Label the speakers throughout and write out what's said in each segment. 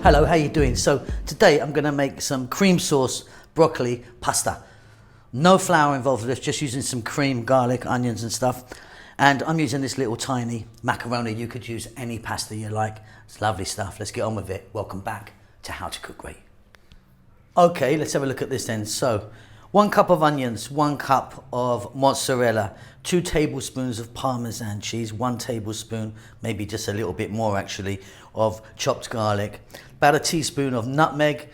Speaker 1: Hello, how you doing? So today I'm going to make some cream sauce broccoli pasta. No flour involved with this, just using some cream, garlic, onions and stuff. And I'm using this little tiny macaroni. You could use any pasta you like. It's lovely stuff. Let's get on with it. Welcome back to How to Cook Great. Okay, let's have a look at this then. So 1 cup of onions, 1 cup of mozzarella, 2 tablespoons of Parmesan cheese, 1 tablespoon, maybe just a little bit more actually, of chopped garlic, about a teaspoon of nutmeg,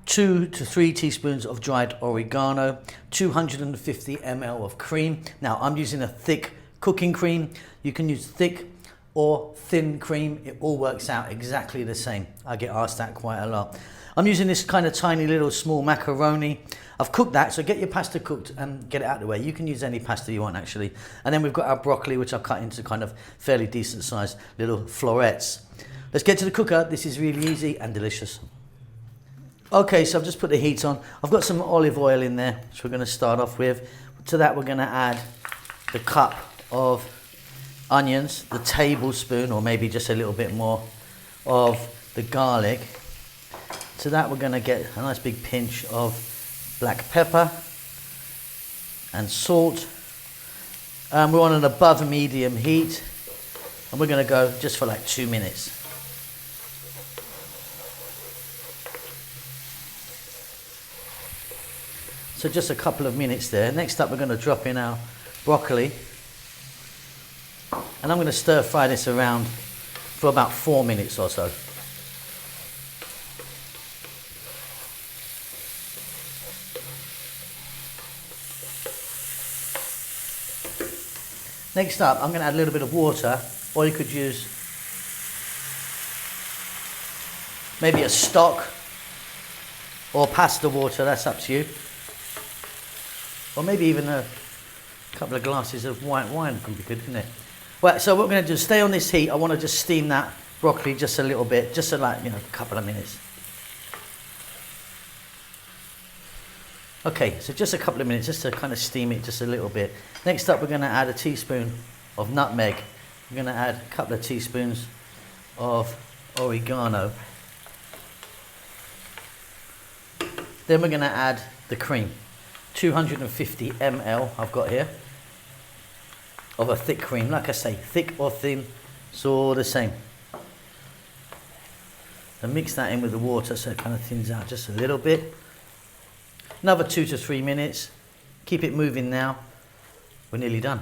Speaker 1: 2 to 3 teaspoons of dried oregano, 250 ml of cream. Now I'm using a thick cooking cream. You can use thick or thin cream. It all works out exactly the same. I get asked that quite a lot. I'm using this kind of tiny little small macaroni. I've cooked that, so get your pasta cooked and get it out of the way. You can use any pasta you want actually. And then we've got our broccoli, which I've cut into kind of fairly decent sized little florets. Let's get to the cooker. This is really easy and delicious. Okay, so I've just put the heat on. I've got some olive oil in there, which we're going to start off with. To that we're going to add the cup of onions, the tablespoon, or maybe just a little bit more, of the garlic. To that we're going to get a nice big pinch of black pepper and salt. We're on an above medium heat and we're going to go just for like 2 minutes. So just a couple of minutes there. Next up we're going to drop in our broccoli and I'm going to stir fry this around for about 4 minutes or so. Next up, I'm going to add a little bit of water, or you could use maybe a stock or pasta water, that's up to you. Or maybe even a couple of glasses of white wine can be good, isn't it? Well, so what we're going to do is stay on this heat. I want to just steam that broccoli just a little bit, just for like, a couple of minutes. Okay, so just a couple of minutes, just to kind of steam it just a little bit. Next up, we're going to add a teaspoon of nutmeg. We're going to add a couple of teaspoons of oregano. Then we're going to add the cream. 250 ml I've got here of a thick cream. Like I say, thick or thin, it's all the same. And mix that in with the water so it kind of thins out just a little bit. Another 2 to 3 minutes. Keep it moving now. We're nearly done.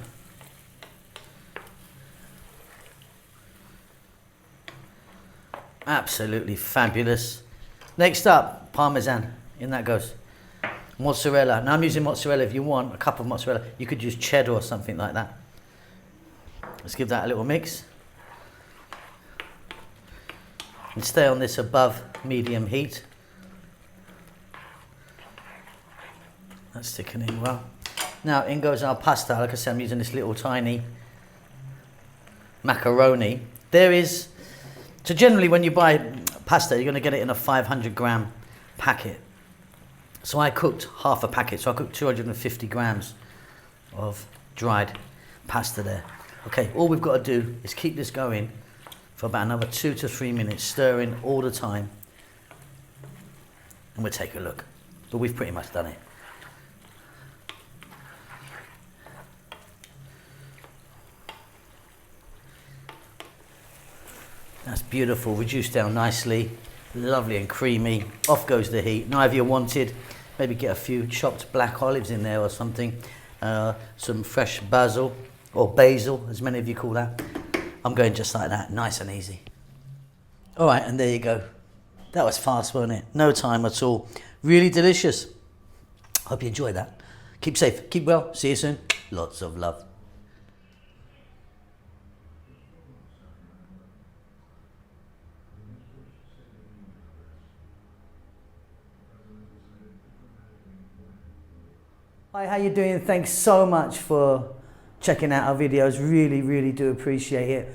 Speaker 1: Absolutely fabulous. Next up, Parmesan. In that goes. Mozzarella. Now I'm using mozzarella. If you want a cup of mozzarella, you could use cheddar or something like that. Let's give that a little mix. And stay on this above medium heat. That's sticking in well. Now in goes our pasta. Like I said, I'm using this little tiny macaroni. So generally when you buy pasta, you're going to get it in a 500 gram packet. So I cooked half a packet, so I cooked 250 grams of dried pasta there. Okay, all we've got to do is keep this going for about another 2 to 3 minutes, stirring all the time. And we'll take a look. But we've pretty much done it. That's beautiful, reduced down nicely, lovely and creamy. Off goes the heat. Now if you wanted, maybe get a few chopped black olives in there or something, some fresh basil, or basil, as many of you call that. I'm going just like that, nice and easy. All right, and there you go. That was fast, wasn't it? No time at all. Really delicious. Hope you enjoyed that. Keep safe, keep well, see you soon. Lots of love. Hi, how you doing? Thanks so much for checking out our videos. Really, really do appreciate it.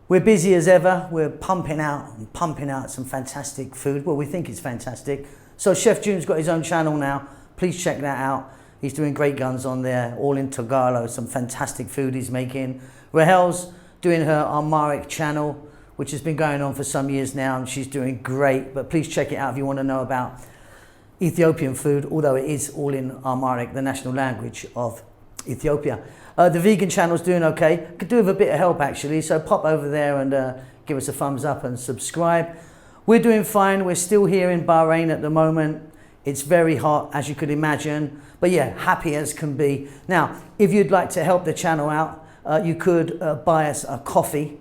Speaker 1: We're busy as ever. We're pumping out some fantastic food. Well, we think it's fantastic. So Chef June's got his own channel now. Please check that out. He's doing great guns on there, all in Tagalog, some fantastic food he's making. Rahel's doing her Armaric channel which has been going on for some years now, and she's doing great. But please check it out if you want to know about Ethiopian food, although it is all in Amharic, the national language of Ethiopia. The vegan channel's doing okay. Could do with a bit of help actually, so pop over there and give us a thumbs up and subscribe. We're doing fine. We're still here in Bahrain at the moment. It's very hot, as you could imagine, but yeah, happy as can be. Now, if you'd like to help the channel out, you could buy us a coffee,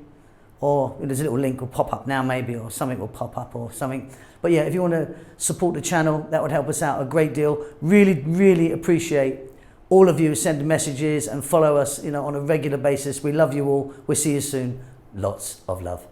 Speaker 1: or there's a little link will pop up now maybe, or something will pop up or something. But yeah, if you want to support the channel, that would help us out a great deal. Really, really appreciate all of you who send messages and follow us, on a regular basis. We love you all. We'll see you soon. Lots of love.